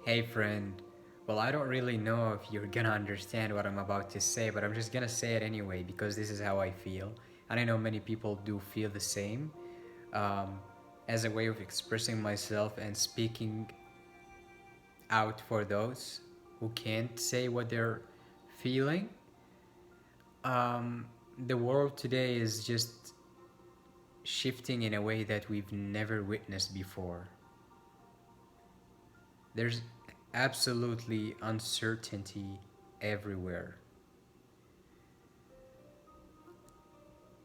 Hey friend, well, I don't really know if you're gonna understand what I'm about to say, but I'm just gonna say it anyway because this is how I feel. And I know many people do feel the same. Um, as a way of expressing myself and speaking out for those who can't say what they're feeling. Um, the world today is just shifting in a way that we've never witnessed before. There's absolutely uncertainty everywhere.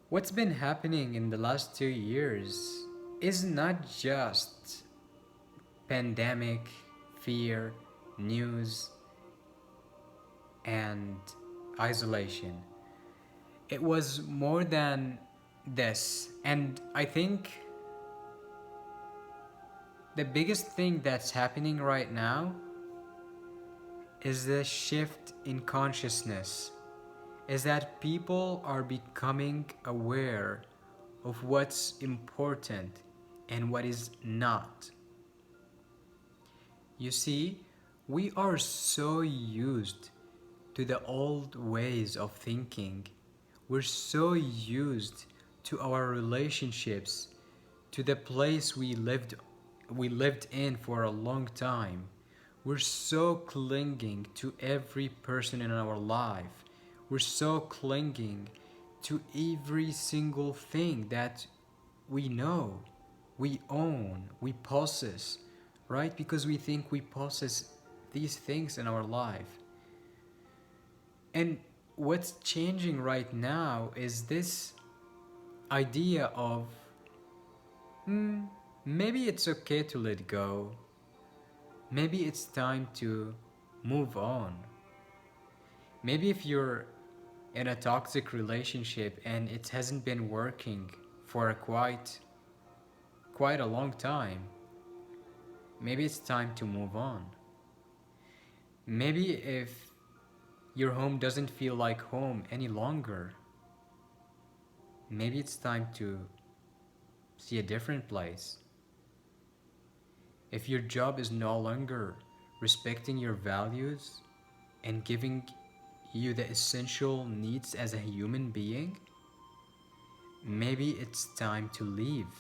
What's been happening in the last 2 years is not just pandemic, fear, news, and isolation. It was more than this. And I think the biggest thing that's happening right now is the shift in consciousness, is that people are becoming aware of what's important and what is not. You see, we are so used to the old ways of thinking. We're so used to our relationships, to the place we lived in for a long time. We're so clinging to every person in our life. We're so clinging to every single thing that we know, we own, we possess, right? Because we think we possess these things in our life. And what's changing right now is this idea of maybe it's okay to let go. Maybe it's time to move on. Maybe if you're in a toxic relationship and it hasn't been working for quite a long time, maybe it's time to move on. Maybe if your home doesn't feel like home any longer, maybe it's time to see a different place. If your job is no longer respecting your values and giving you the essential needs as a human being, maybe it's time to leave.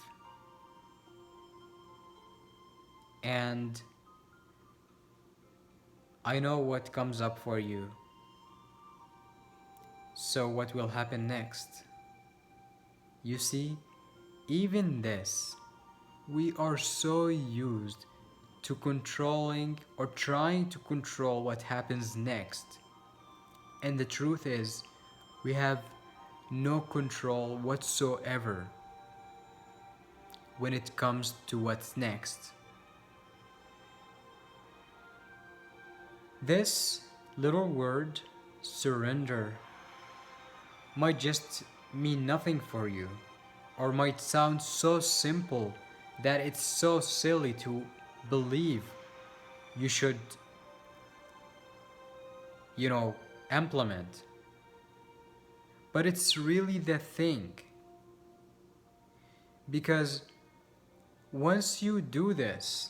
And I know what comes up for you. So, what will happen next? You see, even this, we are so used to controlling or trying to control what happens next. And the truth is, we have no control whatsoever when it comes to what's next. This little word, surrender, might just mean nothing for you, or might sound so simple that it's so silly to believe you should, you know, implement. But it's really the thing. Because once you do this,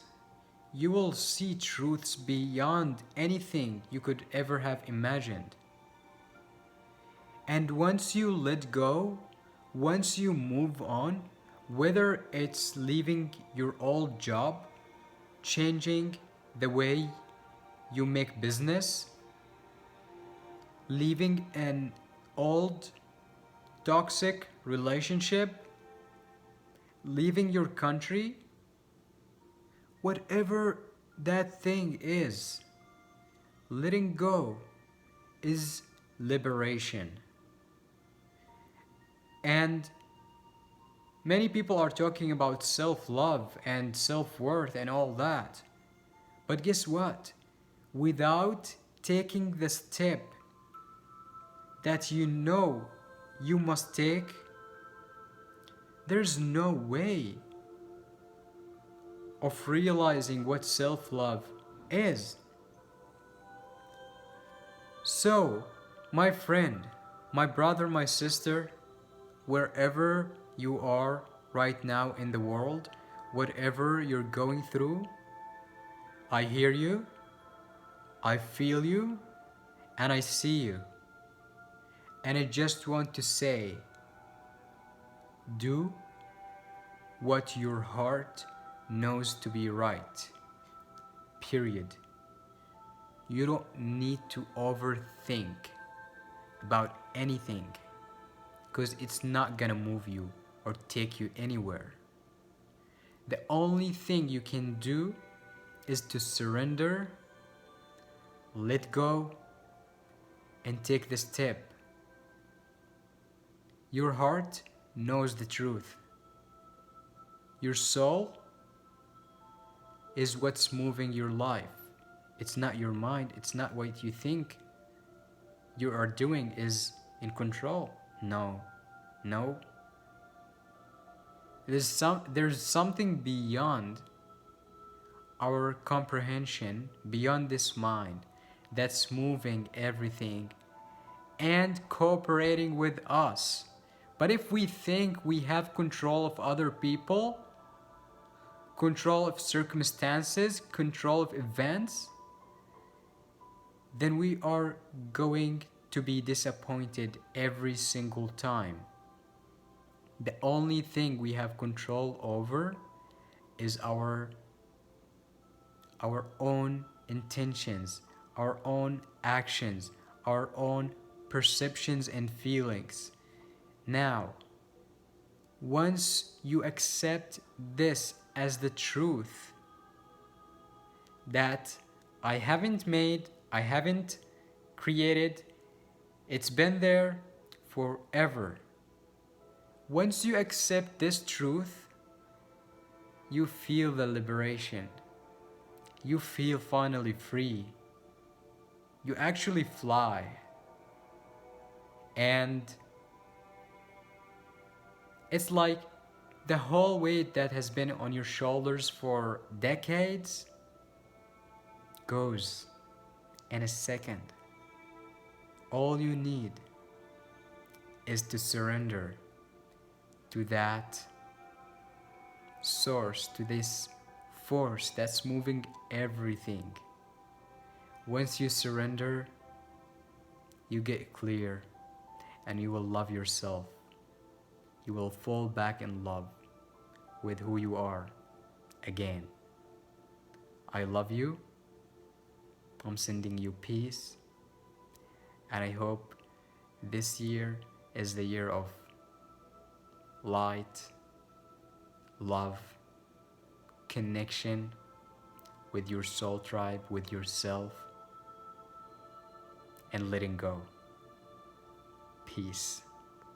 you will see truths beyond anything you could ever have imagined. And once you let go, once you move on, whether it's leaving your old job, changing the way you make business, leaving an old toxic relationship, leaving your country, whatever that thing is, letting go is liberation. And many people are talking about self love and self worth and all that. But guess what? Without taking the step that you know you must take, there's no way of realizing what self love is. So, my friend, my brother, my sister, wherever you are right now in the world, whatever you're going through, I hear you, I feel you and I see you. And I just want to say, do what your heart knows to be right. Period. You don't need to overthink about anything because it's not gonna move you or take you anywhere. The only thing you can do is to surrender, let go, and take the step. Your heart knows the truth. Your soul is what's moving your life. It's not your mind, it's not what you think you are doing is in control. No, no. There's something beyond our comprehension, beyond this mind, that's moving everything and cooperating with us. But if we think we have control of other people, control of circumstances, control of events, then we are going to be disappointed every single time. The only thing we have control over is our own intentions, our own actions, our own perceptions and feelings. Now, once you accept this as the truth, that I haven't made, I haven't created, it's been there forever. Once you accept this truth, you feel the liberation. You feel finally free. You actually fly. And it's like the whole weight that has been on your shoulders for decades goes in a second. All you need is to surrender to that source, to this force that's moving everything. Once you surrender, you get clear and you will love yourself. You will fall back in love with who you are again. I love you. I'm sending you peace. And I hope this year is the year of light, love, connection with your soul tribe, with yourself, and letting go. Peace.